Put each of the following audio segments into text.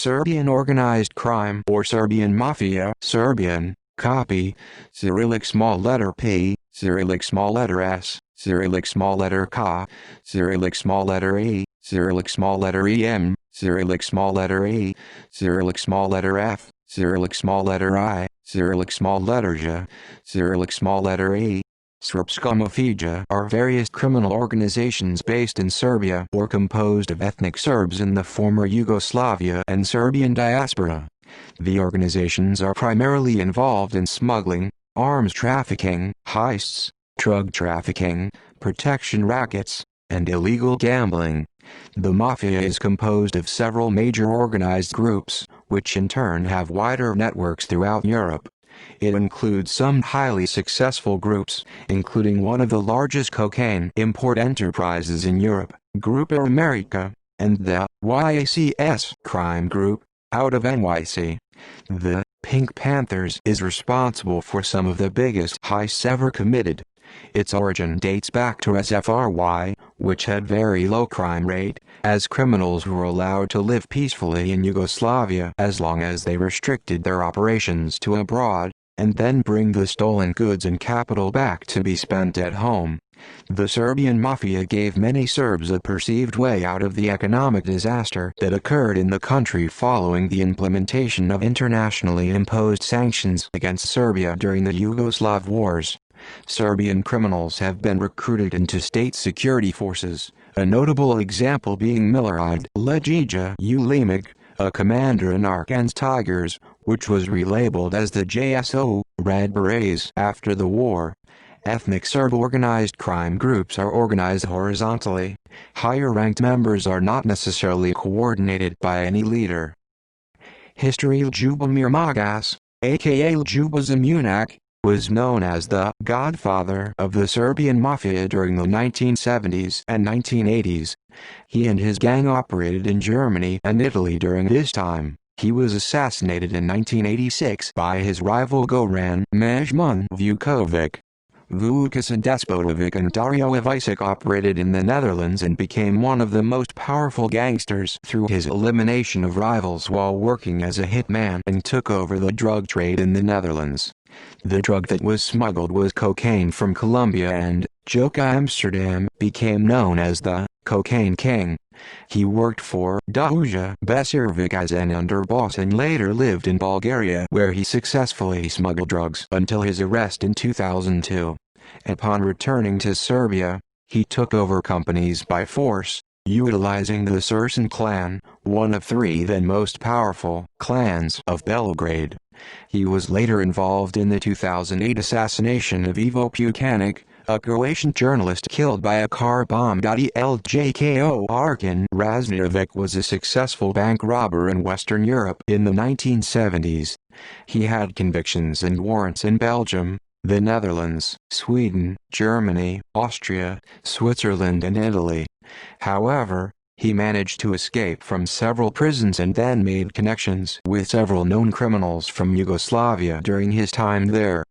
Serbian organized crime or Serbian mafia, Serbian, copy, Cyrillic small letter P, Cyrillic small letter S, Cyrillic small letter K, Cyrillic small letter E, Cyrillic small letter EM, Cyrillic small letter E, Cyrillic small letter F, Cyrillic small letter I, Cyrillic small letter J, Cyrillic small letter E. Srpska mafia are various criminal organizations based in Serbia or composed of ethnic Serbs in the former Yugoslavia and Serbian diaspora. The organizations are primarily involved in smuggling, arms trafficking, heists, drug trafficking, protection rackets, and illegal gambling. The mafia is composed of several major organized groups, which in turn have wider networks throughout Europe. It includes some highly successful groups, including one of the largest cocaine import enterprises in Europe, Grupa America, and the YACS crime group, out of NYC. The Pink Panthers is responsible for some of the biggest heists ever committed. Its origin dates back to SFRY, which had very low crime rate, as criminals were allowed to live peacefully in Yugoslavia as long as they restricted their operations to abroad, and then bring the stolen goods and capital back to be spent at home. The Serbian mafia gave many Serbs a perceived way out of the economic disaster that occurred in the country following the implementation of internationally imposed sanctions against Serbia during the Yugoslav wars. Serbian criminals have been recruited into state security forces, a notable example being Milorad Legija Ulimic, a commander in Arkan's Tigers, which was relabeled as the JSO, Red Berets, after the war. Ethnic Serb organized crime groups are organized horizontally. Higher-ranked members are not necessarily coordinated by any leader. History. Ljubomir Magas, aka Ljubo Zemunak, was known as the godfather of the Serbian mafia during the 1970s and 1980s. He and his gang operated in Germany and Italy during this time. He was assassinated in 1986 by his rival Goran Majmun Vukovic. Vukasin Despotovic and Dario Ivisic operated in the Netherlands and became one of the most powerful gangsters through his elimination of rivals while working as a hitman and took over the drug trade in the Netherlands. The drug that was smuggled was cocaine from Colombia, and Joka Amsterdam became known as the Cocaine King. He worked for Dauja Beserovic as an underboss and later lived in Bulgaria where he successfully smuggled drugs until his arrest in 2002. Upon returning to Serbia, he took over companies by force, utilizing the Sersan clan, one of three then most powerful clans of Belgrade. He was later involved in the 2008 assassination of Ivo Pukanic, a Croatian journalist killed by a car bomb. Ljko Arkan Raznjevic was a successful bank robber in Western Europe in the 1970s. He had convictions and warrants in Belgium, the Netherlands, Sweden, Germany, Austria, Switzerland and Italy. However, he managed to escape from several prisons and then made connections with several known criminals from Yugoslavia during his time there.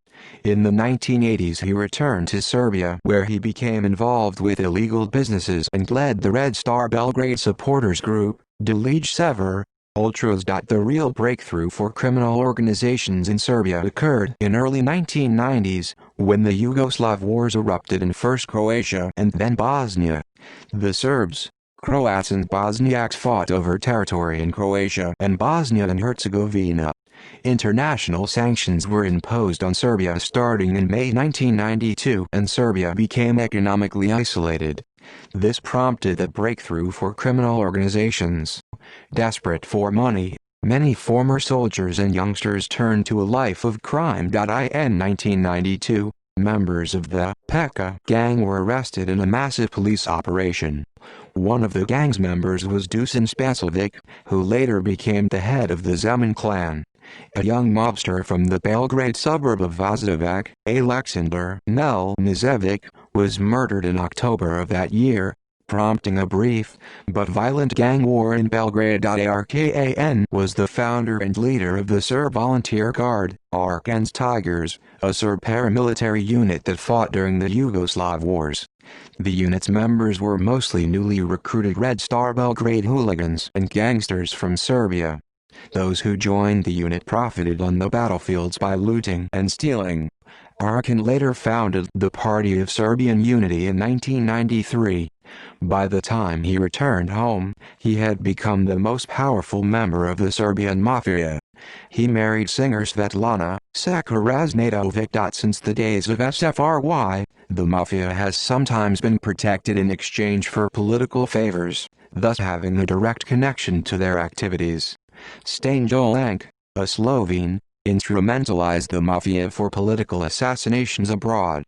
In the 1980s he returned to Serbia where he became involved with illegal businesses and led the Red Star Belgrade supporters group, Delij Sever, Ultras. The real breakthrough for criminal organizations in Serbia occurred in early 1990s, when the Yugoslav wars erupted in first Croatia and then Bosnia. The Serbs, Croats and Bosniaks fought over territory in Croatia and Bosnia and Herzegovina. International sanctions were imposed on Serbia starting in May 1992 and Serbia became economically isolated. This prompted the breakthrough for criminal organizations. Desperate for money, many former soldiers and youngsters turned to a life of crime. In 1992, members of the Peka gang were arrested in a massive police operation. One of the gang's members was Dusan Spasovic, who later became the head of the Zemun clan. A young mobster from the Belgrade suburb of Voždovac, Aleksandar Nel Nizevic, was murdered in October of that year, prompting a brief but violent gang war in Belgrade. Arkan was the founder and leader of the Serb Volunteer Guard, Arkan's Tigers, a Serb paramilitary unit that fought during the Yugoslav wars. The unit's members were mostly newly recruited Red Star Belgrade hooligans and gangsters from Serbia. Those who joined the unit profited on the battlefields by looting and stealing. Arkan later founded the Party of Serbian Unity in 1993. By the time he returned home, he had become the most powerful member of the Serbian mafia. He married singer Svetlana Sakaraznadovic. Since the days of SFRY, the mafia has sometimes been protected in exchange for political favors, thus having a direct connection to their activities. Stane Jolank, a Slovene, instrumentalized the mafia for political assassinations abroad.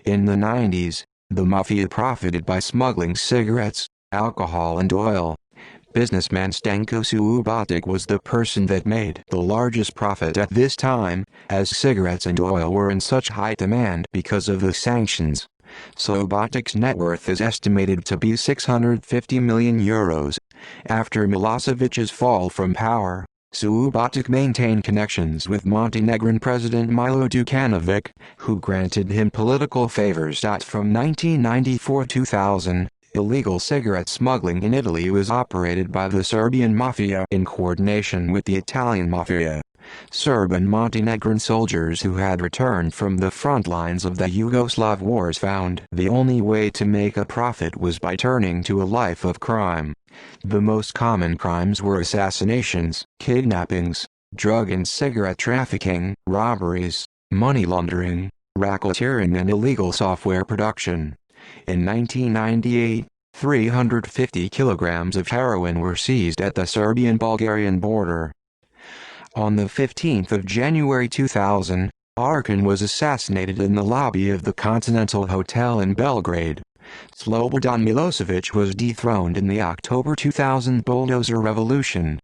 In the 90s, the mafia profited by smuggling cigarettes, alcohol and oil. Businessman Stanko Subotic was the person that made the largest profit at this time, as cigarettes and oil were in such high demand because of the sanctions. Subotic's net worth is estimated to be €650 million. After Milosevic's fall from power, Subotic maintained connections with Montenegrin President Milo Đukanović, who granted him political favors. From 1994-2000, illegal cigarette smuggling in Italy was operated by the Serbian mafia in coordination with the Italian mafia. Serb and Montenegrin soldiers who had returned from the front lines of the Yugoslav wars found the only way to make a profit was by turning to a life of crime. The most common crimes were assassinations, kidnappings, drug and cigarette trafficking, robberies, money laundering, racketeering and illegal software production. In 1998, 350 kilograms of heroin were seized at the Serbian-Bulgarian border. On the 15th of January 2000, Arkan was assassinated in the lobby of the Continental Hotel in Belgrade. Slobodan Milosevic was dethroned in the October 2000 bulldozer revolution.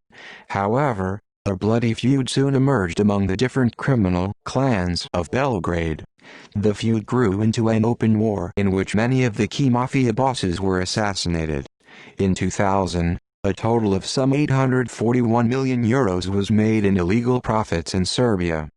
However, a bloody feud soon emerged among the different criminal clans of Belgrade. The feud grew into an open war in which many of the key mafia bosses were assassinated. In 2000, a total of some €841 million was made in illegal profits in Serbia.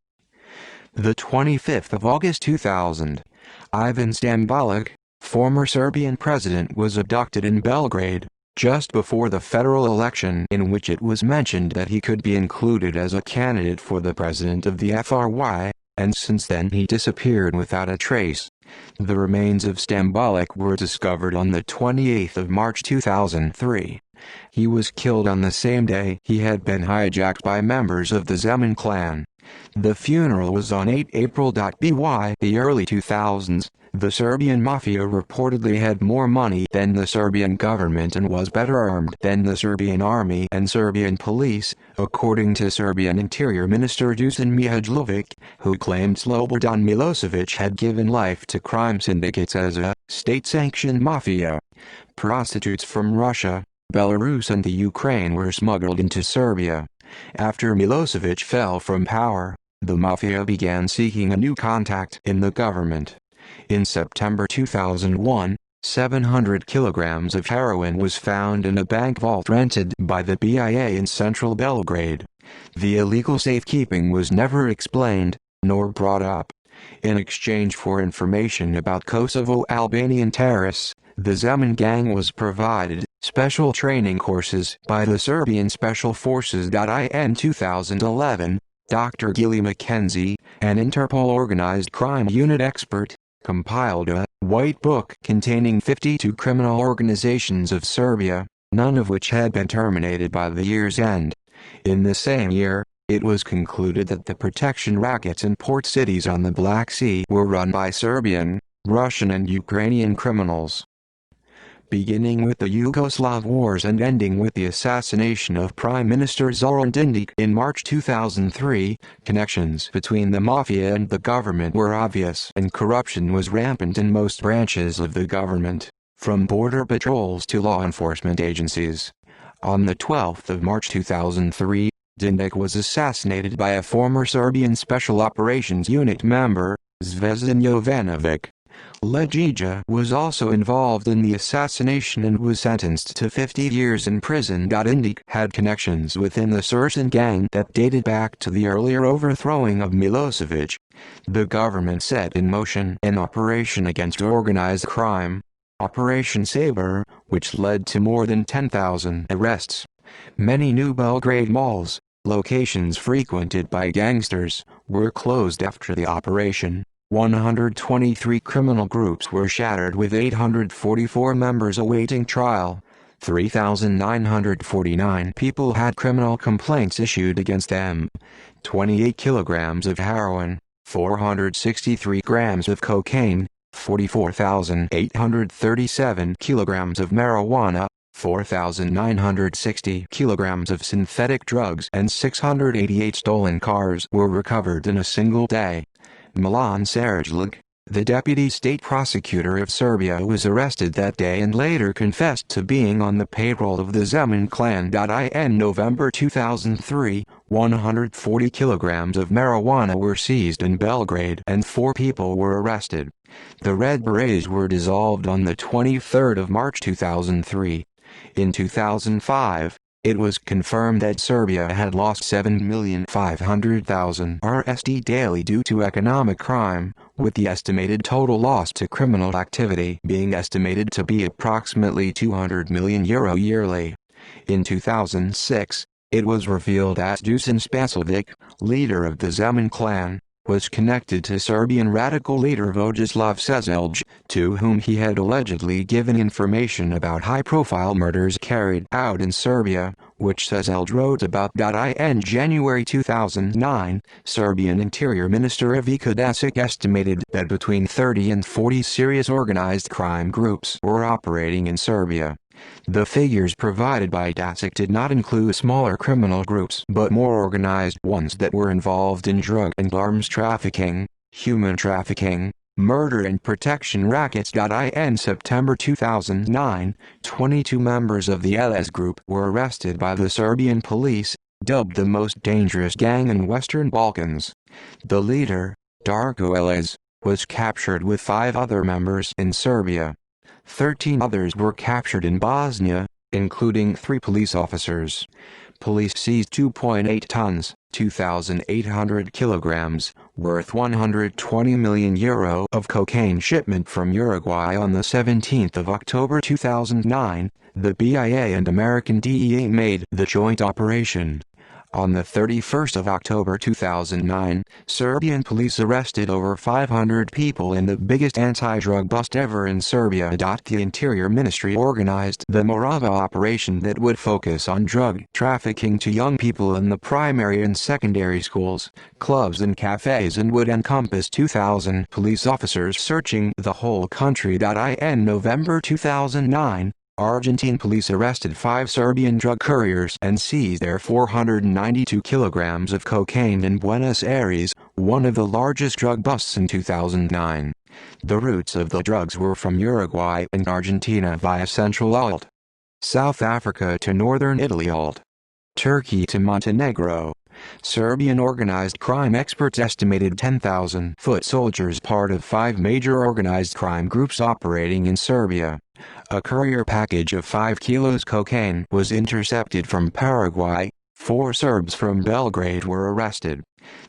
The 25th of August 2000, Ivan Stambolic, former Serbian president, was abducted in Belgrade, just before the federal election in which it was mentioned that he could be included as a candidate for the president of the FRY, and since then he disappeared without a trace. The remains of Stambolic were discovered on the 28th of March 2003. He was killed on the same day he had been hijacked by members of the Zeman clan. The funeral was on 8 April. By the early 2000s, the Serbian mafia reportedly had more money than the Serbian government and was better armed than the Serbian army and Serbian police, according to Serbian Interior Minister Dusan Mihajlovic, who claimed Slobodan Milosevic had given life to crime syndicates as a state-sanctioned mafia. Prostitutes from Russia, Belarus and the Ukraine were smuggled into Serbia. After Milosevic fell from power, the mafia began seeking a new contact in the government. In September 2001, 700 kilograms of heroin was found in a bank vault rented by the BIA in central Belgrade. The illegal safekeeping was never explained, nor brought up. In exchange for information about Kosovo-Albanian terrorists, the Zeman gang was provided special training courses by the Serbian Special Forces. In 2011, Dr. Gilly Mackenzie, an Interpol-organized crime unit expert, compiled a white book containing 52 criminal organizations of Serbia, none of which had been terminated by the year's end. In the same year, it was concluded that the protection rackets in port cities on the Black Sea were run by Serbian, Russian and Ukrainian criminals. Beginning with the Yugoslav wars and ending with the assassination of Prime Minister Zoran Đinđić in March 2003, connections between the mafia and the government were obvious and corruption was rampant in most branches of the government, from border patrols to law enforcement agencies. On the 12th of March 2003, Đinđić was assassinated by a former Serbian Special Operations Unit member, Zvezdan Jovanović. Legija was also involved in the assassination and was sentenced to 50 years in prison. Đinđić had connections within the Serbian gang that dated back to the earlier overthrowing of Milosevic. The government set in motion an operation against organized crime, Operation Sabre, which led to more than 10,000 arrests. Many new Belgrade malls, Locations frequented by gangsters were closed after the operation. 123 criminal groups were shattered with 844 members awaiting trial. 3,949 people had criminal complaints issued against them. 28 kilograms of heroin, 463 grams of cocaine, 44,837 kilograms of marijuana, 4,960 kilograms of synthetic drugs and 688 stolen cars were recovered in a single day. Milan Sergelik, the deputy state prosecutor of Serbia, was arrested that day and later confessed to being on the payroll of the Zemun clan. In November 2003, 140 kilograms of marijuana were seized in Belgrade and 4 people were arrested. The Red Berets were dissolved on the 23rd of March 2003. In 2005, it was confirmed that Serbia had lost 7,500,000 RSD daily due to economic crime, with the estimated total loss to criminal activity being estimated to be approximately €200 million yearly. In 2006, it was revealed that Dusan Spasovic, leader of the Zemun clan, was connected to Serbian radical leader Vojislav Šešelj, to whom he had allegedly given information about high-profile murders carried out in Serbia, which Šešelj wrote about. In January 2009, Serbian Interior Minister Ivica Dačić estimated that between 30 and 40 serious organized crime groups were operating in Serbia. The figures provided by Dačić did not include smaller criminal groups but more organized ones that were involved in drug and arms trafficking, human trafficking, murder and protection rackets. In September 2009, 22 members of the LS group were arrested by the Serbian police, dubbed the most dangerous gang in Western Balkans. The leader, Darko LS, was captured with 5 other members in Serbia. 13 others were captured in Bosnia, including 3 police officers. Police seized 2.8 tons, 2,800 kilograms, worth €120 million of cocaine shipment from Uruguay on the 17th of October 2009. The BIA and American DEA made the joint operation. On the 31st of October 2009, Serbian police arrested over 500 people in the biggest anti-drug bust ever in Serbia. The Interior Ministry organized the Morava operation that would focus on drug trafficking to young people in the primary and secondary schools, clubs and cafes, and would encompass 2,000 police officers searching the whole country. In November 2009, Argentine police arrested 5 Serbian drug couriers and seized their 492 kilograms of cocaine in Buenos Aires, one of the largest drug busts in 2009. The routes of the drugs were from Uruguay and Argentina via Central Alt, South Africa to Northern Italy Alt, Turkey to Montenegro. Serbian organized crime experts estimated 10,000 foot soldiers, part of 5 major organized crime groups operating in Serbia. A courier package of 5 kilos cocaine was intercepted from Paraguay. 4 Serbs from Belgrade were arrested.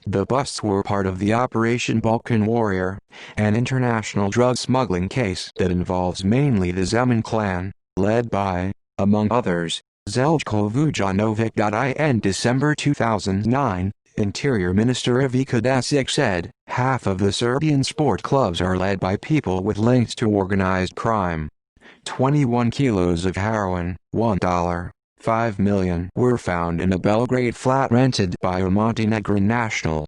The busts were part of the Operation Balkan Warrior, an international drug smuggling case that involves mainly the Zemun clan, led by, among others, Zeljko Vujanovic. In December 2009, Interior Minister Ivica Dačić said, half of the Serbian sport clubs are led by people with links to organized crime. 21 kilos of heroin, $1.5 million, were found in a Belgrade flat rented by a Montenegrin national.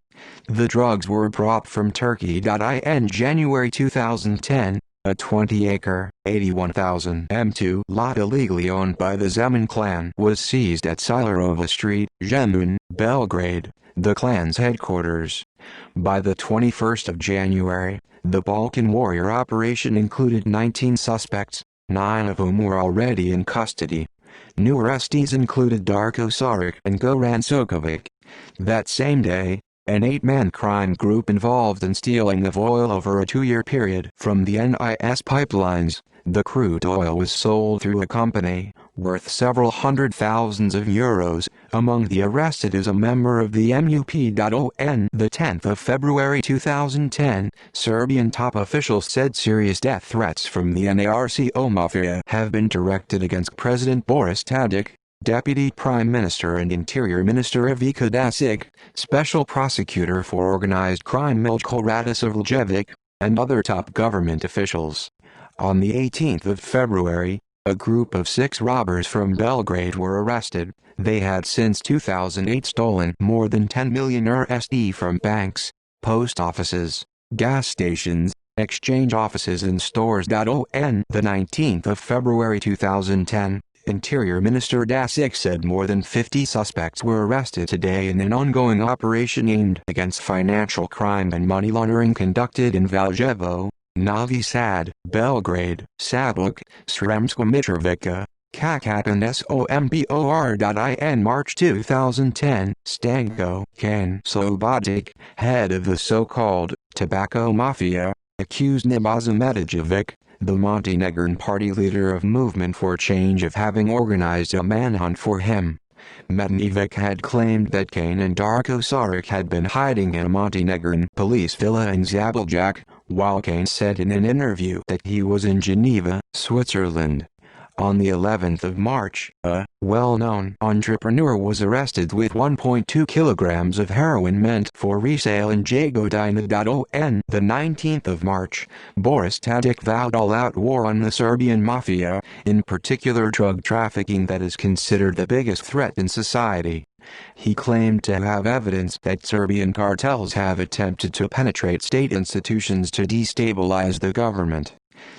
The drugs were brought from Turkey. In January 2010, a 20-acre, 81,000 m2 lot illegally owned by the Zemun clan was seized at Silarova Street, Zemun, Belgrade, the clan's headquarters. By the 21st of January, the Balkan Warrior operation included 19 suspects, 9 of whom were already in custody. New arrestees included Darko Saric and Goran Sokovic. That same day, an 8-man crime group involved in stealing of oil over a 2-year period from the NIS pipelines. The crude oil was sold through a company, worth several hundred thousands of euros. Among the arrested is a member of the MUP. On the 10th of February 2010, Serbian top officials said serious death threats from the NARCO mafia have been directed against President Boris Tadić, Deputy Prime Minister and Interior Minister Ivica Dacic, Special Prosecutor for Organized Crime Milko Radosavljevic, and other top government officials. On the 18th of February, a group of 6 robbers from Belgrade were arrested. They had since 2008 stolen more than 10 million USD from banks, post offices, gas stations, exchange offices and stores. On the 19th of February 2010, Interior Minister Dacic said more than 50 suspects were arrested today in an ongoing operation aimed against financial crime and money laundering conducted in Valjevo, Novi Sad, Belgrade, Sabljak, Sremska Mitrovica, Kakap and Sombor. In March 2010, Stanko Kan Slobodic, head of the so-called tobacco mafia, accused Nebojša Medijevic, the Montenegrin party leader of Movement for Change, of having organized a manhunt for him. Medijevic had claimed that Kane and Darko Saric had been hiding in a Montenegrin police villa in Zabeljak, while Kane said in an interview that he was in Geneva, Switzerland. On the 11th of March, a well-known entrepreneur was arrested with 1.2 kilograms of heroin meant for resale in Jagodina. On the 19th of March, Boris Tadic vowed all-out war on the Serbian mafia, in particular drug trafficking that is considered the biggest threat in society. He claimed to have evidence that Serbian cartels have attempted to penetrate state institutions to destabilize the government.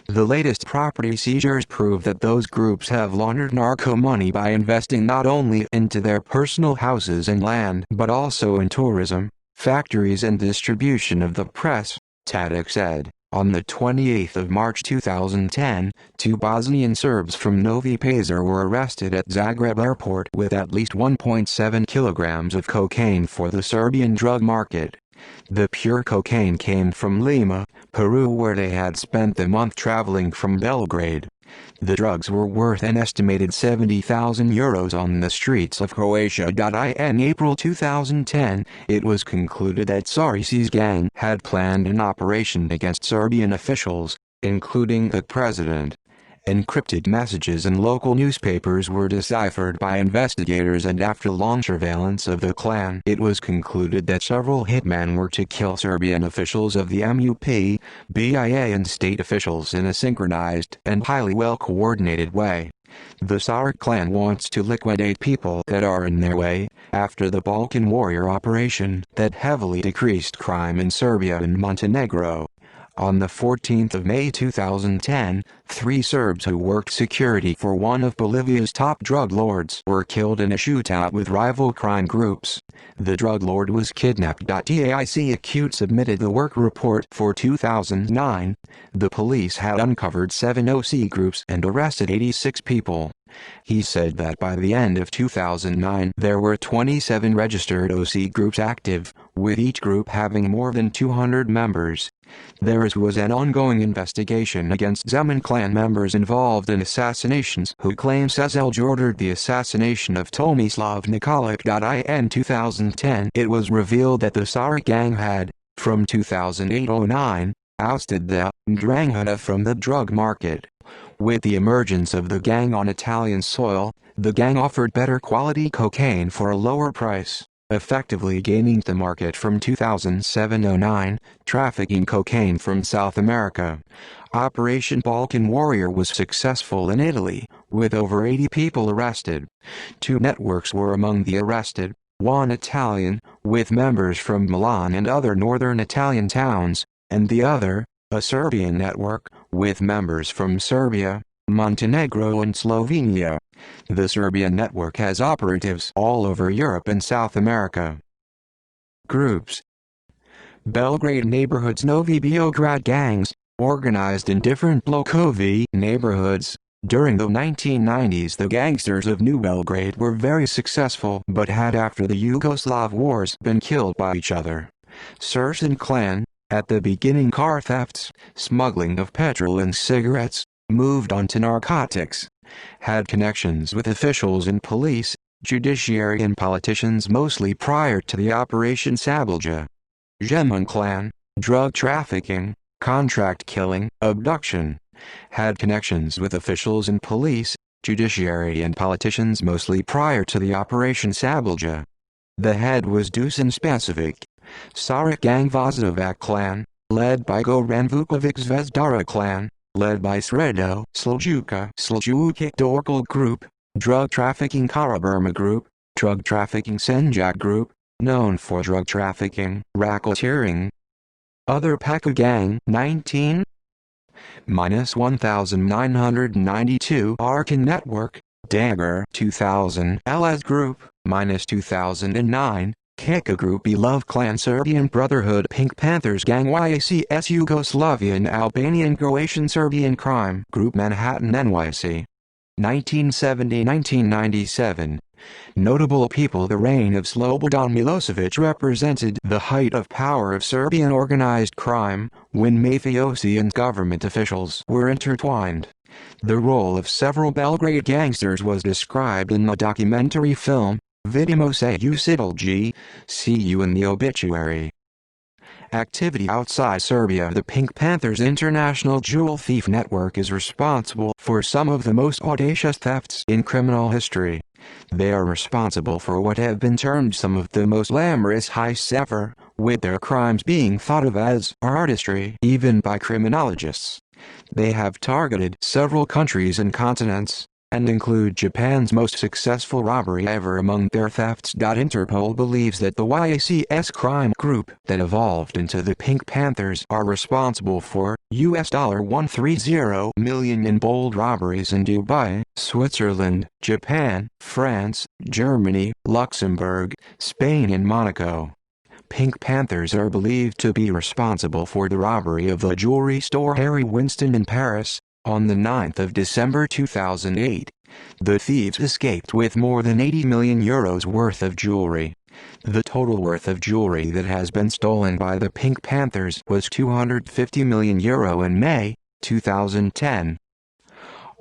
The latest property seizures prove that those groups have laundered narco money by investing not only into their personal houses and land but also in tourism, factories and distribution of the press, Tadic said. On the 28th of March 2010, 2 Bosnian Serbs from Novi Pazar were arrested at Zagreb airport with at least 1.7 kilograms of cocaine for the Serbian drug market. The pure cocaine came from Lima, Peru, where they had spent the month traveling from Belgrade. The drugs were worth an estimated €70,000 on the streets of Croatia. In April 2010, it was concluded that Sarisi's gang had planned an operation against Serbian officials, including the president. Encrypted messages in local newspapers were deciphered by investigators, and after long surveillance of the clan, it was concluded that several hitmen were to kill Serbian officials of the MUP, BIA and state officials in a synchronized and highly well-coordinated way. The Saric clan wants to liquidate people that are in their way, after the Balkan Warrior operation that heavily decreased crime in Serbia and Montenegro. On the 14th of May 2010, 3 Serbs who worked security for one of Bolivia's top drug lords were killed in a shootout with rival crime groups. The drug lord was kidnapped. DAIC Acute submitted the work report for 2009. The police had uncovered 7 OC groups and arrested 86 people. He said that by the end of 2009 there were 27 registered OC groups active, with each group having more than 200 members. There was an ongoing investigation against Zeman clan members involved in assassinations who claim Šešelj ordered the assassination of Tomislav Nikolic. In 2010 it was revealed that the Saric gang had, from 2008-09, ousted the Ndrangheta from the drug market. With the emergence of the gang on Italian soil, the gang offered better quality cocaine for a lower price, effectively gaining the market. From 2007-09, trafficking cocaine from South America. Operation Balkan Warrior was successful in Italy, with over 80 people arrested. 2 networks were among the arrested, one Italian, with members from Milan and other northern Italian towns, and the other, a Serbian network, with members from Serbia, Montenegro and Slovenia. The Serbian network has operatives all over Europe and South America. Groups: Belgrade neighborhoods. Novi Beograd gangs, organized in different blokovi neighborhoods. During the 1990s the gangsters of New Belgrade were very successful but had, after the Yugoslav wars, been killed by each other. Serbian clan, at the beginning car thefts, smuggling of petrol and cigarettes, moved on to narcotics. Had connections with officials in police, judiciary and politicians mostly prior to the Operation Sabljak. Zeman clan, drug trafficking, contract killing, abduction. Had connections with officials in police, judiciary and politicians mostly prior to the Operation Sablja. The head was Dusan Spasovic. Sarik Gang Vozovac clan, led by Goran Vukovic Zvezdara clan, led by Sredo Seljuka Seljukic Dorkal Group, drug trafficking Karaburma Group, drug trafficking Senjak Group, known for drug trafficking, racketeering. Other Paka Gang 19 -1992 Arkan Network, Dagger 2000 LS Group, -2009, Keka Group Beloved Clan Serbian Brotherhood Pink Panthers Gang YACS Yugoslavian Albanian Croatian Serbian Crime Group Manhattan NYC 1970–1997. Notable people. The reign of Slobodan Milosevic represented the height of power of Serbian organized crime, when mafiosi and government officials were intertwined. The role of several Belgrade gangsters was described in the documentary film, Vidimo se u Sidolji, See You in the Obituary. Activity outside Serbia. The Pink Panthers International Jewel Thief Network is responsible for some of the most audacious thefts in criminal history. They are responsible for what have been termed some of the most glamorous heists ever, with their crimes being thought of as artistry even by criminologists. They have targeted several countries and continents, and include Japan's most successful robbery ever among their thefts. Interpol believes that the YACS crime group that evolved into the Pink Panthers are responsible for $130 million in bold robberies in Dubai, Switzerland, Japan, France, Germany, Luxembourg, Spain and Monaco. Pink Panthers are believed to be responsible for the robbery of the jewelry store Harry Winston in Paris, on the 9th of December 2008. The thieves escaped with more than €80 million worth of jewelry. The total worth of jewelry that has been stolen by the Pink Panthers was €250 million in May 2010.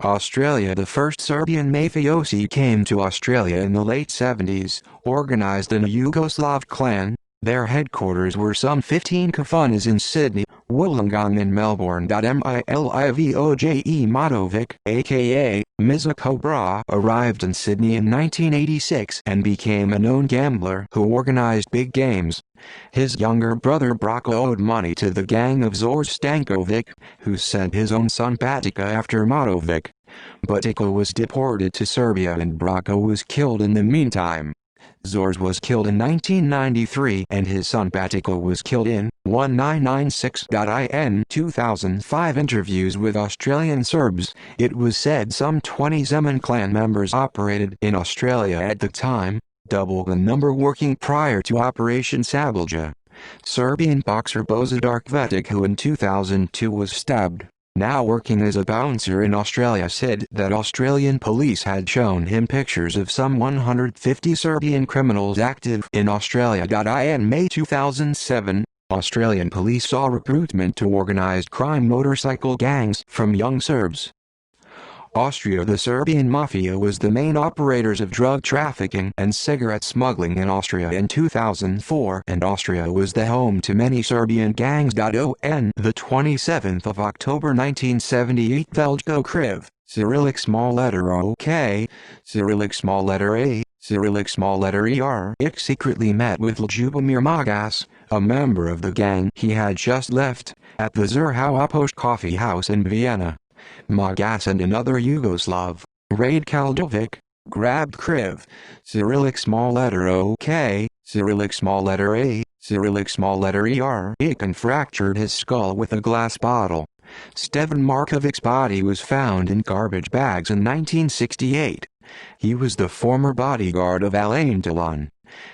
Australia. The first Serbian mafiosi came to Australia in the late 70s, organized in a Yugoslav clan. Their headquarters were some 15 kafanas in Sydney, Wollongong and Melbourne. Milivoje Matovic, aka Miza Cobra, arrived in Sydney in 1986 and became a known gambler who organized big games. His younger brother Brako owed money to the gang of Zor Stankovic, who sent his own son Batica after Matovic. Batica was deported to Serbia and Brako was killed in the meantime. Zors was killed in 1993 and his son Batica was killed in 1996. In 2005 interviews with Australian Serbs, it was said some 20 Zeman clan members operated in Australia at the time, double the number working prior to Operation Sablja. Serbian boxer Bozidar Kvetic, who in 2002 was stabbed, now working as a bouncer in Australia, said that Australian police had shown him pictures of some 150 Serbian criminals active in Australia. In May 2007, Australian police saw recruitment to organized crime motorcycle gangs from young Serbs. Austria. The Serbian mafia was the main operators of drug trafficking and cigarette smuggling in Austria in 2004, and Austria was the home to many Serbian gangs. On the 27th of October 1978, Veljko Kriv, Cyrillic small letter OK, Cyrillic small letter A, Cyrillic small letter ER, secretly met with Ljubomir Magas, a member of the gang he had just left, at the Zerhau Opost coffee house in Vienna. Magas and another Yugoslav, Rade Kaldovic, grabbed Kriv, Cyrillic small letter OK, Cyrillic small letter A, Cyrillic small letter ER, and fractured his skull with a glass bottle. Stevan Markovic's body was found in garbage bags in 1968. He was the former bodyguard of Alain Delon.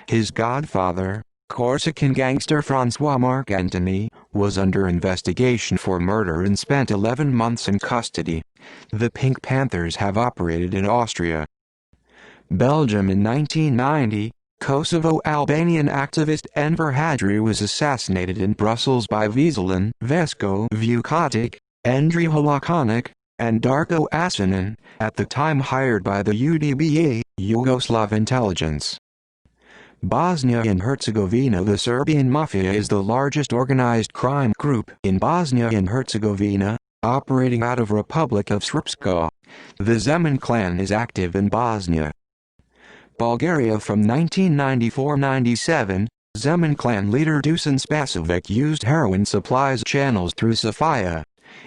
His godfather, Corsican gangster Francois Marc Antony, was under investigation for murder and spent 11 months in custody. The Pink Panthers have operated in Austria, Belgium. In 1990, Kosovo-Albanian activist Enver Hadri was assassinated in Brussels by Veselin Vesko Vukotic, Andri Holakonik, and Darko Asinin, at the time hired by the UDBA, Yugoslav intelligence. Bosnia and Herzegovina. The Serbian mafia is the largest organized crime group in Bosnia and Herzegovina, operating out of Republic of Srpska. The Zeman clan is active in Bosnia, Bulgaria from 1994-97. Zeman clan leader Dusan Spasovic used heroin supplies channels through Sofia.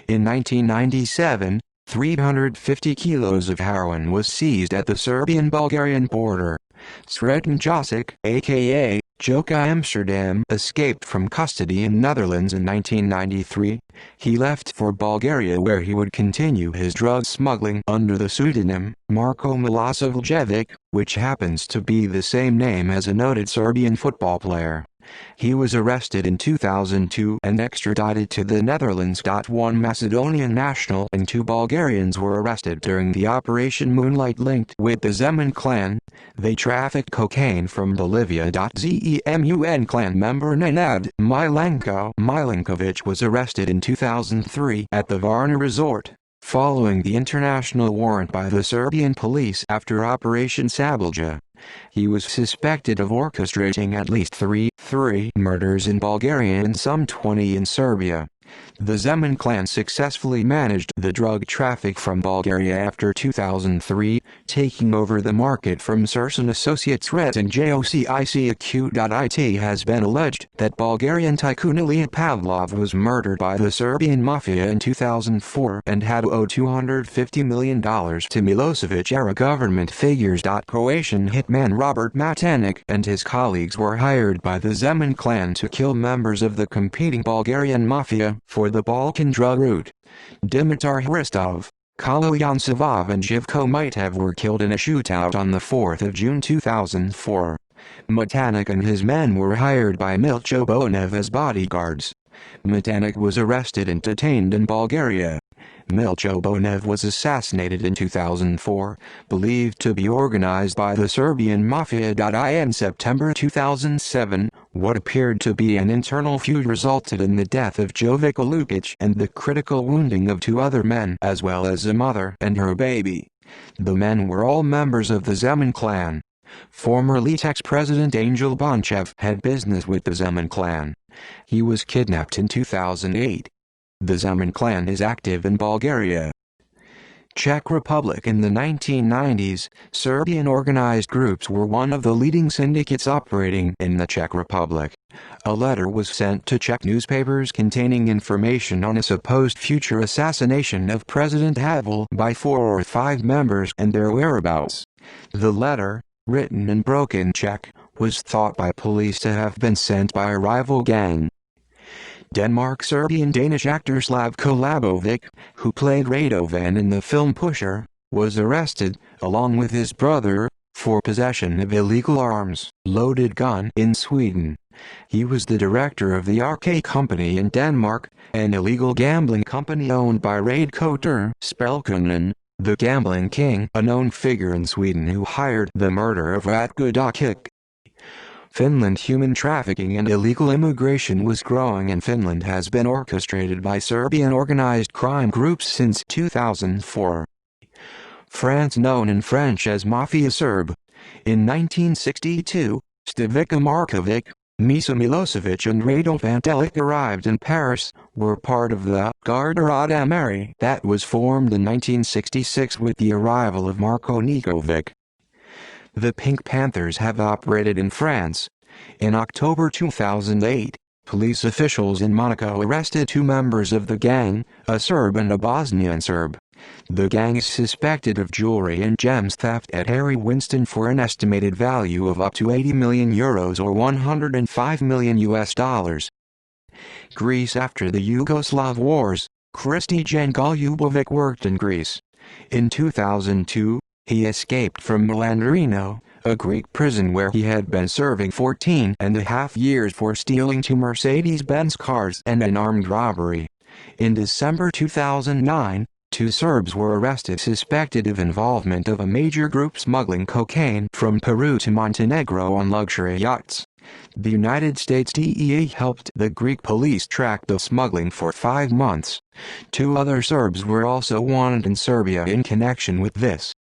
In 1997, 350 kilos of heroin was seized at the Serbian-Bulgarian border. Sretan Josic, aka Joka Amsterdam, escaped from custody in Netherlands in 1993. He left for Bulgaria where he would continue his drug smuggling under the pseudonym Marko Milosevic, which happens to be the same name as a noted Serbian football player. He was arrested in 2002 and extradited to the Netherlands. One Macedonian national and 2 Bulgarians were arrested during the Operation Moonlight linked with the Zeman clan. They trafficked cocaine from Bolivia. Zemun clan member Nenad Milankovic was arrested in 2003 at the Varna resort, following the international warrant by the Serbian police after Operation Sablja. He was suspected of orchestrating at least three murders in Bulgaria and some 20 in Serbia. The Zeman clan successfully managed the drug traffic from Bulgaria after 2003, taking over the market from Sersan Associates. Rating JOCIC.it has been alleged that Bulgarian tycoon Ilya Pavlov was murdered by the Serbian mafia in 2004 and had owed $250 million to Milosevic-era government figures. Croatian hitman Robert Matanik and his colleagues were hired by the Zeman clan to kill members of the competing Bulgarian mafia for the Balkan drug route. Dimitar Hristov, Kaloyan Savov and Živko Mitev were killed in a shootout on the 4th of June 2004. Matanik and his men were hired by Milcho Bonev as bodyguards. Matanik was arrested and detained in Bulgaria. Milcho Bonev was assassinated in 2004, believed to be organized by the Serbian mafia. In September 2007, what appeared to be an internal feud resulted in the death of Jovica Lukic and the critical wounding of 2 other men as well as a mother and her baby. The men were all members of the Zeman clan. Former Litex president Angel Bonchev had business with the Zeman clan. He was kidnapped in 2008. The Zeman clan is active in Bulgaria. Czech Republic. In the 1990s, Serbian organized groups were one of the leading syndicates operating in the Czech Republic. A letter was sent to Czech newspapers containing information on a supposed future assassination of President Havel by 4 or 5 members and their whereabouts. The letter, written in broken Czech, was thought by police to have been sent by a rival gang. Denmark. Serbian-Danish actor Slavko Labovic, who played Radovan in the film Pusher, was arrested, along with his brother, for possession of illegal arms, loaded gun in Sweden. He was the director of the RK Company in Denmark, an illegal gambling company owned by Radkoter Spelkunen, the gambling king, a known figure in Sweden who hired the murder of Ratko Docic. Finland. Human trafficking and illegal immigration was growing in Finland has been orchestrated by Serbian organized crime groups since 2004. France. Known in French as Mafia Serb. In 1962, Stivica Markovic, Misa Milosevic and Radolf Antelic arrived in Paris, were part of the Garde Rodamari that was formed in 1966 with the arrival of Marko Nikovic. The Pink Panthers have operated in France. In October 2008, police officials in Monaco arrested 2 members of the gang, a Serb and a Bosnian Serb. The gang is suspected of jewelry and gems theft at Harry Winston for an estimated value of up to €80 million or $105 million. Greece. After the Yugoslav wars, Kristijan Goljubovic worked in Greece. In 2002, he escaped from Milanderino, a Greek prison where he had been serving 14.5 years for stealing 2 Mercedes-Benz cars and an armed robbery. In December 2009, 2 Serbs were arrested suspected of involvement of a major group smuggling cocaine from Peru to Montenegro on luxury yachts. The United States DEA helped the Greek police track the smuggling for 5 months. 2 other Serbs were also wanted in Serbia in connection with this.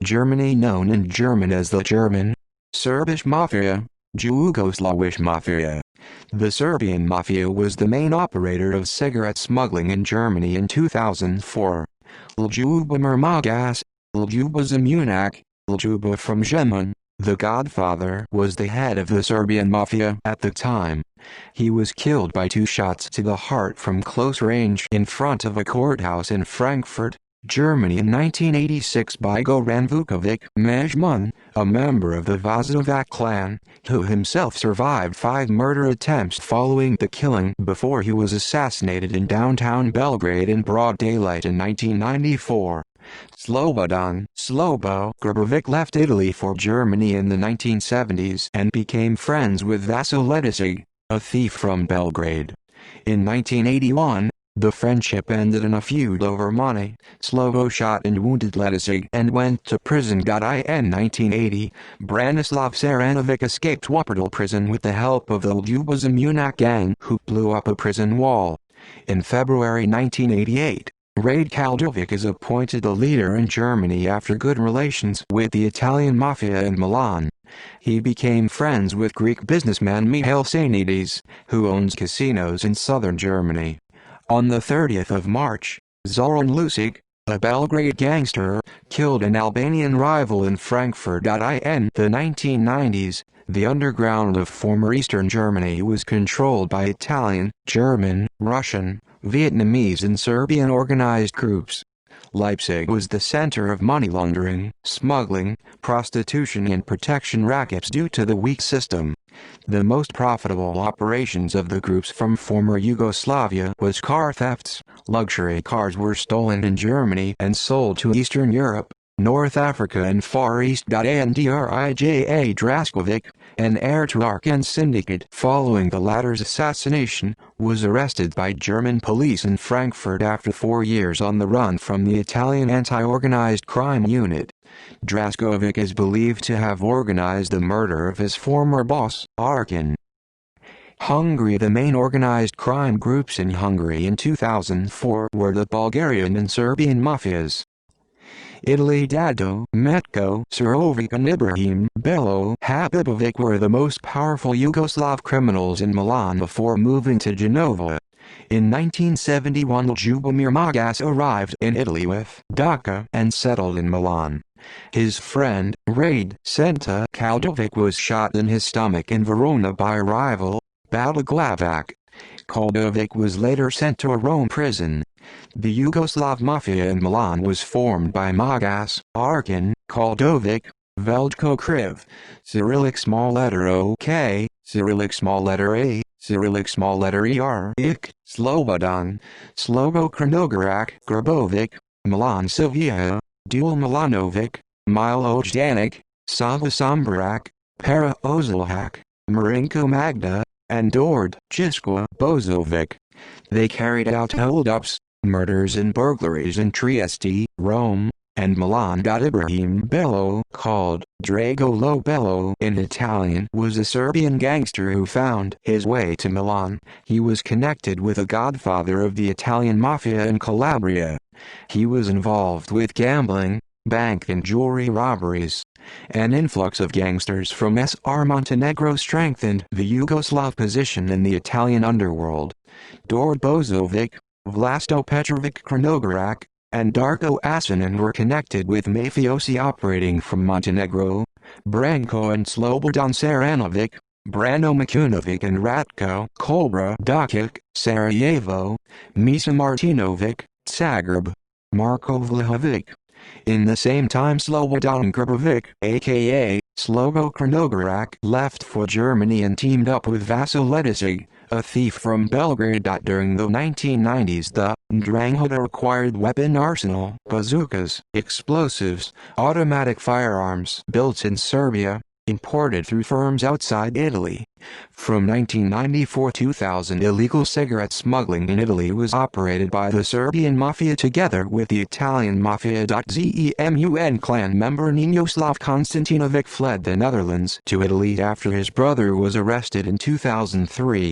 Germany. Known in German as the German, Serbish Mafia, Jugoslawish Mafia. The Serbian Mafia was the main operator of cigarette smuggling in Germany in 2004. Ljuba Mirmagas, Ljuba Zamunak, Ljuba from Zemun, the Godfather, was the head of the Serbian mafia at the time. He was killed by 2 shots to the heart from close range in front of a courthouse in Frankfurt, Germany in 1986 by Goran Vukovic Majmun, a member of the Vazovac clan, who himself survived 5 murder attempts following the killing before he was assassinated in downtown Belgrade in broad daylight in 1994. Slobodan Slobo Grabovic left Italy for Germany in the 1970s and became friends with Vaso Ledisig, a thief from Belgrade. In 1981, the friendship ended in a feud over money. Slobo shot and wounded Ledisig and went to prison. In 1980, Branislav Saranovic escaped Wuppertal prison with the help of the Ljuba Zamunak gang, who blew up a prison wall. In February 1988, Rade Kaldovic is appointed the leader in Germany after good relations with the Italian mafia in Milan. He became friends with Greek businessman Mihail Sanides, who owns casinos in southern Germany. On the 30th of March, Zoran Lucic, a Belgrade gangster, killed an Albanian rival in Frankfurt. In the 1990s, the underground of former Eastern Germany was controlled by Italian, German, Russian, Vietnamese and Serbian organized groups. Leipzig was the center of money laundering, smuggling, prostitution and protection rackets due to the weak system. The most profitable operations of the groups from former Yugoslavia was car thefts. Luxury cars were stolen in Germany and sold to Eastern Europe, North Africa and Far East. Andrija Draskovic, an heir to Arkan Syndicate following the latter's assassination, was arrested by German police in Frankfurt after 4 years on the run from the Italian anti-organized crime unit. Draskovic is believed to have organized the murder of his former boss, Arkan. Hungary. The main organized crime groups in Hungary in 2004 were the Bulgarian and Serbian mafias. Italy. Dado, Metko, Surovic and Ibrahim Belo Habibovic were the most powerful Yugoslav criminals in Milan before moving to Genova. In 1971 Ljubomir Magas arrived in Italy with Dhaka and settled in Milan. His friend, Rade Senta Kaldovic, was shot in his stomach in Verona by a rival, Balaglavac. Kaldovic was later sent to a Rome prison. The Yugoslav mafia in Milan was formed by Magas, Arkan, Kaldovic, Veljko Kriv, Cyrillic small letter OK, Cyrillic small letter A, Cyrillic small letter ER, Ik, Slobodan, Slobo Crnogorac, Grabovic, Milan Silvia, Dual Milanovic, Milo Jdanic, Sava Sombarak, Para Ozilhak, Marinko Magda, and Dord Jiskwa Bozovic. They carried out hold-ups, murders and burglaries in Trieste, Rome, and Milan. Ibrahim Belo, called Dragolo Bello in Italian, was a Serbian gangster who found his way to Milan. He was connected with a godfather of the Italian mafia in Calabria. He was involved with gambling, bank and jewelry robberies. An influx of gangsters from SR Montenegro strengthened the Yugoslav position in the Italian underworld. Dord Bozovic, Vlasto Petrovic Crnogorac, and Darko Asanin were connected with mafiosi operating from Montenegro. Branko and Slobodan Saranovic, Brano Makunovic and Ratko Kolbra Dakic, Sarajevo, Misa Martinovic, Zagreb, Marko Vlahovic. In the same time Slobodan Grabovic, aka Slobo Crnogorac, left for Germany and teamed up with Vaso Ledisig, a thief from Belgrade. During the 1990s the Ndrangheta acquired weapon arsenal, bazookas, explosives, automatic firearms built in Serbia, imported through firms outside Italy. From 1994-2000 illegal cigarette smuggling in Italy was operated by the Serbian mafia together with the Italian mafia. Zemun clan member Ninoslav Konstantinovic fled the Netherlands to Italy after his brother was arrested in 2003.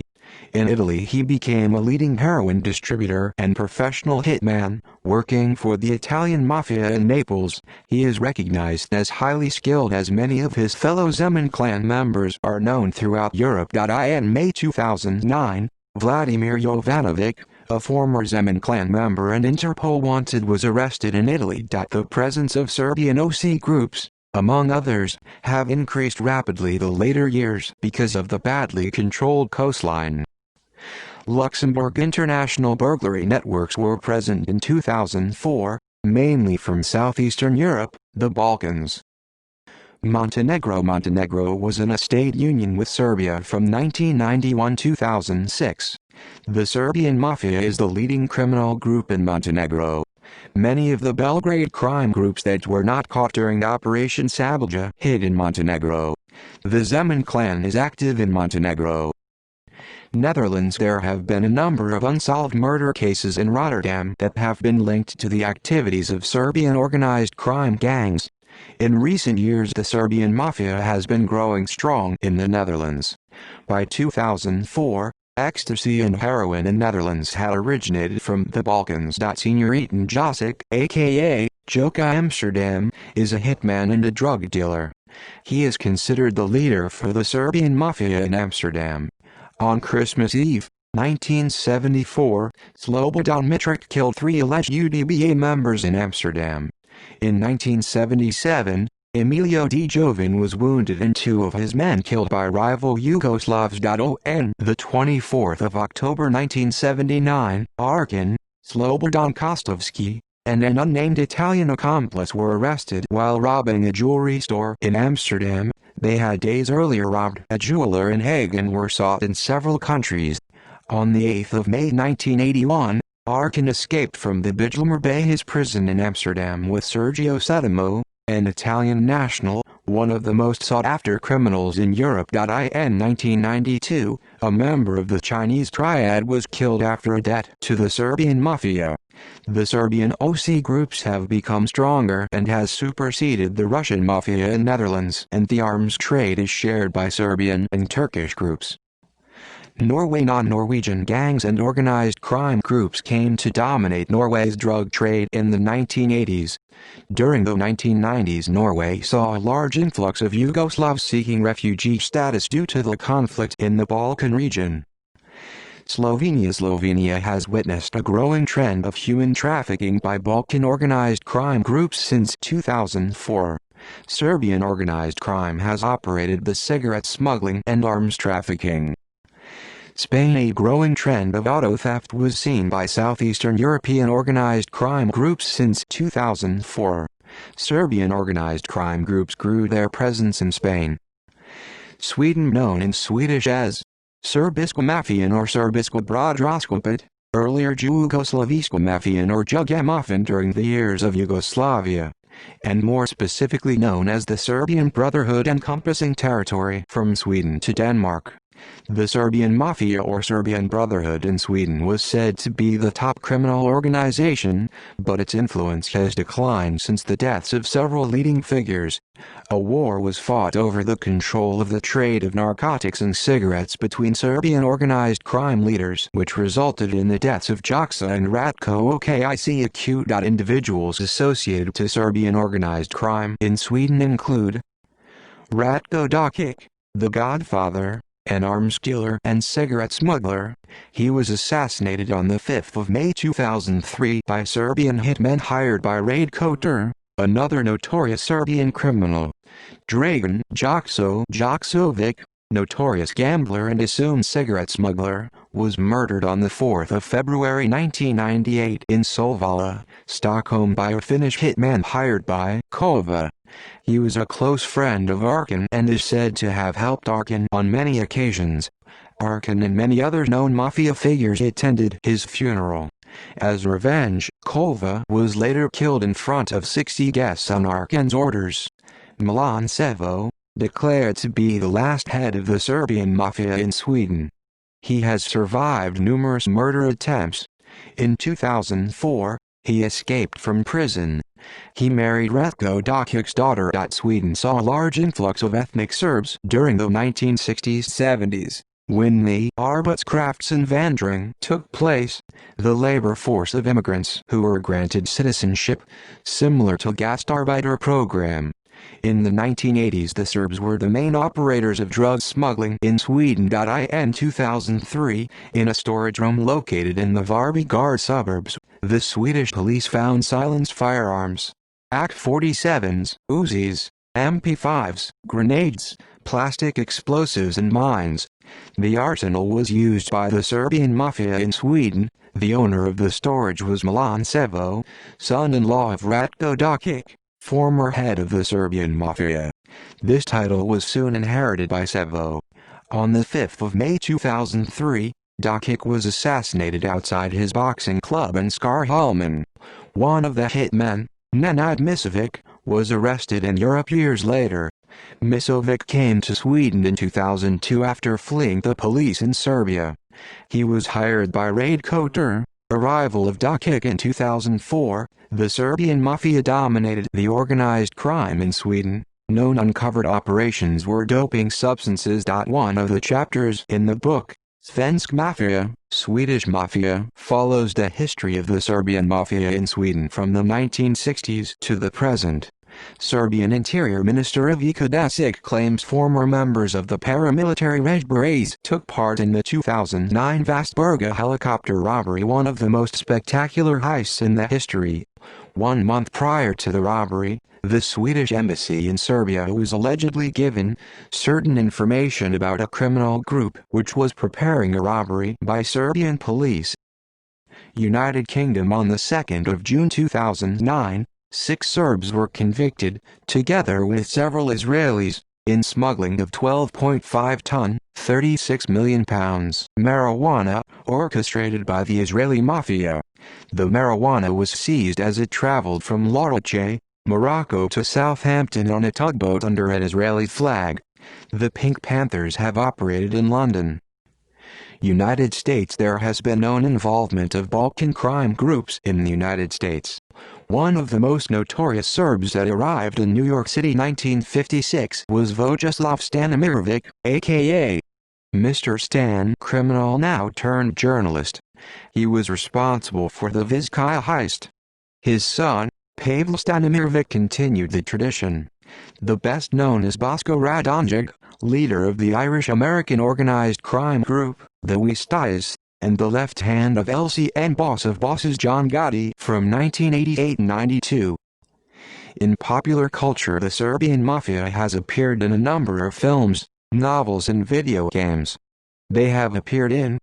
In Italy he became a leading heroin distributor and professional hitman, working for the Italian mafia in Naples. He is recognized as highly skilled as many of his fellow Zemun clan members are known throughout Europe. In May 2009, Vladimir Jovanovic, a former Zeman clan member and Interpol wanted, was arrested in Italy. The presence of Serbian OC groups, among others, have increased rapidly the later years because of the badly controlled coastline. Luxembourg international burglary networks were present in 2004, mainly from southeastern Europe, the Balkans. Montenegro was in a state union with Serbia from 1991-2006. The Serbian mafia is the leading criminal group in Montenegro. Many of the Belgrade crime groups that were not caught during Operation Sablja hid in Montenegro. The Zeman clan is active in Montenegro. Netherlands. There have been a number of unsolved murder cases in Rotterdam that have been linked to the activities of Serbian organized crime gangs. In recent years, the Serbian mafia has been growing strong in the Netherlands. By 2004, ecstasy and heroin in Netherlands had originated from the Balkans. Senjoritan Josic, aka Joka Amsterdam, is a hitman and a drug dealer. He is considered the leader for the Serbian mafia in Amsterdam. On Christmas Eve, 1974, Slobodan Mitric killed 3 alleged UDBA members in Amsterdam. In 1977, Emilio D. Jovan was wounded and 2 of his men killed by rival Yugoslavs. On the 24th of October 1979, Arkan, Slobodan Kostovski, and an unnamed Italian accomplice were arrested while robbing a jewelry store in Amsterdam. They had days earlier robbed a jeweler in Hague and were sought in several countries. On the 8th of May 1981, Arkan escaped from the Bijlmerbehes prison in Amsterdam with Sergio Sedamo, an Italian national, one of the most sought-after criminals in Europe. In 1992, a member of the Chinese triad was killed after a debt to the Serbian mafia. The Serbian OC groups have become stronger and has superseded the Russian mafia in Netherlands, and the arms trade is shared by Serbian and Turkish groups. Norway. Non-Norwegian gangs and organized crime groups came to dominate Norway's drug trade in the 1980s. During the 1990s, Norway saw a large influx of Yugoslavs seeking refugee status due to the conflict in the Balkan region. Slovenia has witnessed a growing trend of human trafficking by Balkan organized crime groups since 2004. Serbian organized crime has operated the cigarette smuggling and arms trafficking. Spain. A growing trend of auto theft was seen by southeastern European organized crime groups since 2004. Serbian organized crime groups grew their presence in Spain. Sweden, known in Swedish as Serbiska Mafian or Serbiska Brodraskopet, earlier Jugoslaviska Mafian or Jugomafian during the years of Yugoslavia, and more specifically known as the Serbian Brotherhood, encompassing territory from Sweden to Denmark. The Serbian Mafia or Serbian Brotherhood in Sweden was said to be the top criminal organization, but its influence has declined since the deaths of several leading figures. A war was fought over the control of the trade of narcotics and cigarettes between Serbian organized crime leaders, which resulted in the deaths of Joksa and Ratko Okic. Individuals associated to Serbian organized crime in Sweden include Ratko Dokic, the Godfather, an arms dealer and cigarette smuggler. He was assassinated on the 5th of May 2003 by Serbian hitmen hired by Radko, another notorious Serbian criminal. Dragan Joksovic, notorious gambler and assumed cigarette smuggler, was murdered on the 4th of February 1998 in Solvala, Stockholm by a Finnish hitman hired by Kova. He was a close friend of Arkan and is said to have helped Arkan on many occasions. Arkan and many other known mafia figures attended his funeral. As revenge, Kova was later killed in front of 60 guests on Arkan's orders. Milan Sevo, declared to be the last head of the Serbian mafia in Sweden. He has survived numerous murder attempts. In 2004, he escaped from prison. He married Ratko Dokic's daughter. Sweden saw a large influx of ethnic Serbs during the 1960s-70s. When the Arbetskraftsinvandring took place, the labor force of immigrants who were granted citizenship, similar to Gastarbeiter program, In the 1980s, the Serbs were the main operators of drug smuggling in Sweden. In 2003, in a storage room located in the Varbygard suburbs, the Swedish police found silenced firearms, AK-47s, Uzis, MP5s, grenades, plastic explosives and mines. The arsenal was used by the Serbian mafia in Sweden. The owner of the storage was Milan Sevo, son-in-law of Ratko Dokic, former head of the Serbian mafia. This title was soon inherited by Sevo. On the 5th of May 2003, Dokic was assassinated outside his boxing club in Skarholmen. One of the hitmen, Nenad Misovic, was arrested in Europe years later. Misovic came to Sweden in 2002 after fleeing the police in Serbia. He was hired by Ratko Tur, a rival of Dokic in 2004. The Serbian mafia dominated the organized crime in Sweden. Known uncovered operations were doping substances. One of the chapters in the book, Svensk Mafia, Swedish Mafia, follows the history of the Serbian mafia in Sweden from the 1960s to the present. Serbian Interior Minister Ivica Dačić claims former members of the paramilitary Red took part in the 2009 Vastberga helicopter robbery, one of the most spectacular heists in the history. 1 month prior to the robbery, the Swedish embassy in Serbia was allegedly given certain information about a criminal group which was preparing a robbery by Serbian police. United Kingdom. On the 2nd of June 2009, 6 Serbs were convicted, together with several Israelis, in smuggling of 12.5-ton, £36 million marijuana, orchestrated by the Israeli mafia. The marijuana was seized as it traveled from Larache, Morocco to Southampton on a tugboat under an Israeli flag. The Pink Panthers have operated in London, United States. There has been known involvement of Balkan crime groups in the United States. One of the most notorious Serbs that arrived in New York City 1956 was Vojislav Stanimirovic, a.k.a. Mr. Stan, criminal now turned journalist. He was responsible for the Vizcaya heist. His son, Pavel Stanimirovic, continued the tradition. The best known is Bosko Radonjic, leader of the Irish-American organized crime group, the Wistais, and the left hand of LCN boss of bosses John Gotti from 1988-92. In popular culture, the Serbian mafia has appeared in a number of films, novels and video games. They have appeared in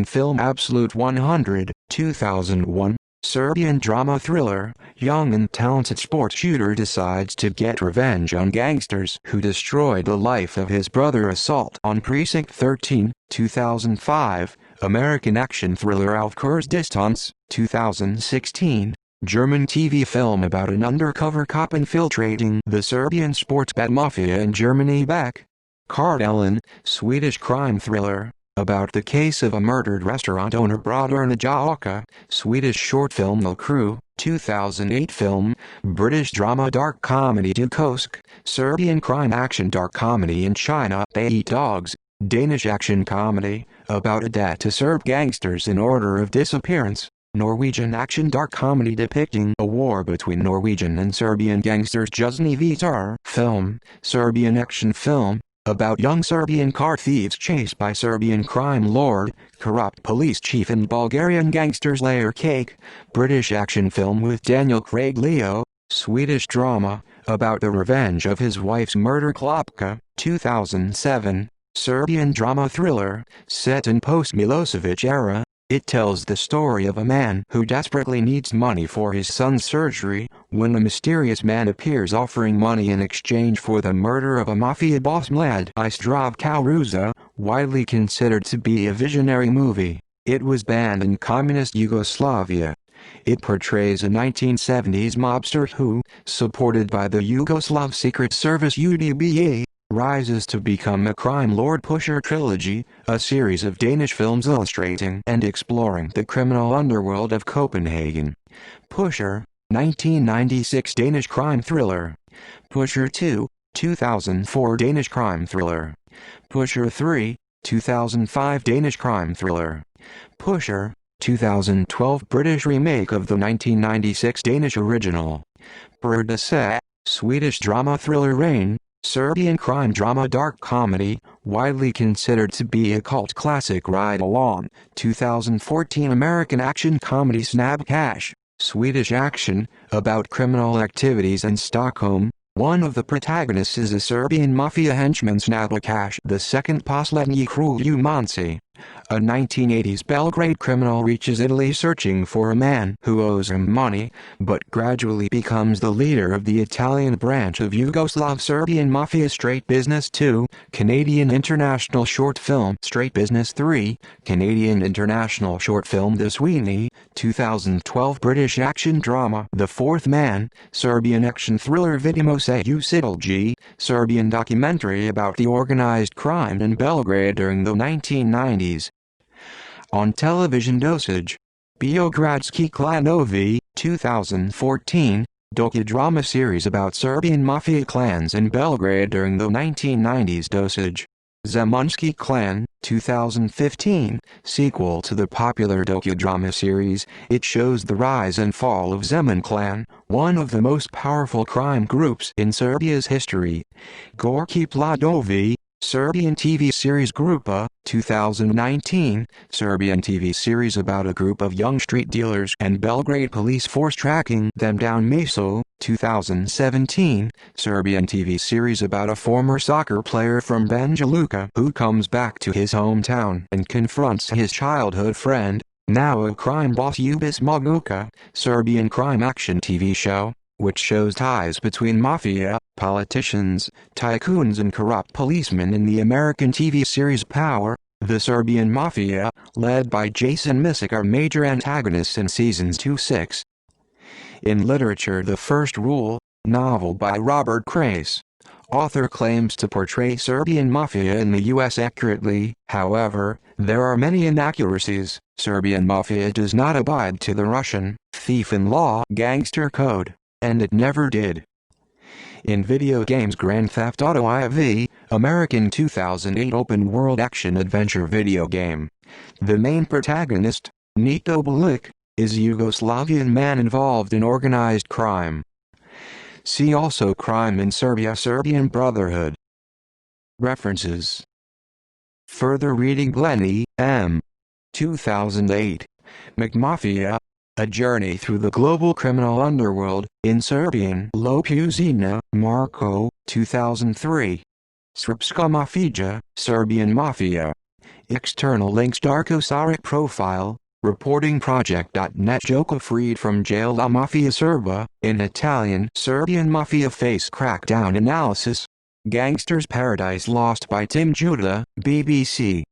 film Absolute 100, 2001, Serbian drama thriller, young and talented sports shooter decides to get revenge on gangsters who destroyed the life of his brother. Assault on Precinct 13, 2005, American action thriller Auf Kurzdistanz, 2016, German TV film about an undercover cop infiltrating the Serbian sports bet mafia in Germany. Back Kardellen, Swedish crime thriller, about the case of a murdered restaurant owner Bröderna Jauka, Swedish short film The Crew, 2008 film, British drama dark comedy Dukosk, Serbian crime action dark comedy in China They Eat Dogs, Danish action comedy, about a debt to Serb gangsters in order of disappearance, Norwegian action dark comedy depicting a war between Norwegian and Serbian gangsters Južni Vetar film, Serbian action film, about young Serbian car thieves chased by Serbian crime lord, corrupt police chief and Bulgarian gangsters Layer Cake, British action film with Daniel Craig Leo, Swedish drama, about the revenge of his wife's murder Klopka, 2007, Serbian drama thriller, set in post-Milosevic era. It tells the story of a man who desperately needs money for his son's surgery, when a mysterious man appears offering money in exchange for the murder of a mafia boss Mlad Istravka Ruza, widely considered to be a visionary movie. It was banned in communist Yugoslavia. It portrays a 1970s mobster who, supported by the Yugoslav Secret Service UDBA, rises to become a crime lord. Pusher Trilogy, a series of Danish films illustrating and exploring the criminal underworld of Copenhagen. Pusher, 1996 Danish crime thriller. Pusher 2, 2004 Danish crime thriller. Pusher 3, 2005 Danish crime thriller. Pusher, 2012 British remake of the 1996 Danish original. Perdese, Swedish drama thriller Rain, Serbian crime drama dark comedy, widely considered to be a cult classic Ride Along, 2014 American action comedy Snab Cash, Swedish action, about criminal activities in Stockholm. One of the protagonists is a Serbian mafia henchman Snabakash, the second Poslednji Kruljumanci. A 1980s Belgrade criminal reaches Italy searching for a man who owes him money, but gradually becomes the leader of the Italian branch of Yugoslav Serbian Mafia. Straight Business 2, Canadian International Short Film. Straight Business 3, Canadian International Short Film. The Sweeney, 2012 British action drama. The Fourth Man, Serbian action thriller. Vidimo se Usidolji, Serbian documentary about the organized crime in Belgrade during the 1990s. On television. Dosage, Beogradski Klanovi, 2014, docudrama series about Serbian mafia clans in Belgrade during the 1990s. Dosage, Zemunski Clan, 2015, sequel to the popular docudrama series. It shows the rise and fall of Zemun Clan, one of the most powerful crime groups in Serbia's history. Gorki Pladovi, Serbian TV series. Grupa, 2019, Serbian TV series about a group of young street dealers and Belgrade police force tracking them down. Meso, 2017, Serbian TV series about a former soccer player from Banja Luka who comes back to his hometown and confronts his childhood friend, now a crime boss Ubis Moguka. Serbian crime action TV show, which shows ties between mafia, politicians, tycoons and corrupt policemen in the American TV series Power. The Serbian Mafia, led by Jason Misic, are major antagonists in seasons 2-6. In literature. The First Rule, novel by Robert Crace. Author claims to portray Serbian mafia in the U.S. accurately. However, there are many inaccuracies. Serbian mafia does not abide to the Russian thief-in-law gangster code, and it never did. In video games. Grand Theft Auto IV, American 2008 open-world action-adventure video game. The main protagonist, Nito Bilic, is a Yugoslavian man involved in organized crime. See also Crime in Serbia. Serbian Brotherhood. References. Further reading. Glenny, M. 2008. McMafia, A Journey Through the Global Criminal Underworld, in Serbian. Lopuzina, Marko, 2003. Srpska Mafija, Serbian Mafia. External links. Darko Saric profile, reportingproject.net. Joko freed from jail. La Mafia Serba, in Italian. Serbian Mafia face crackdown analysis. Gangster's Paradise Lost by Tim Judah, BBC.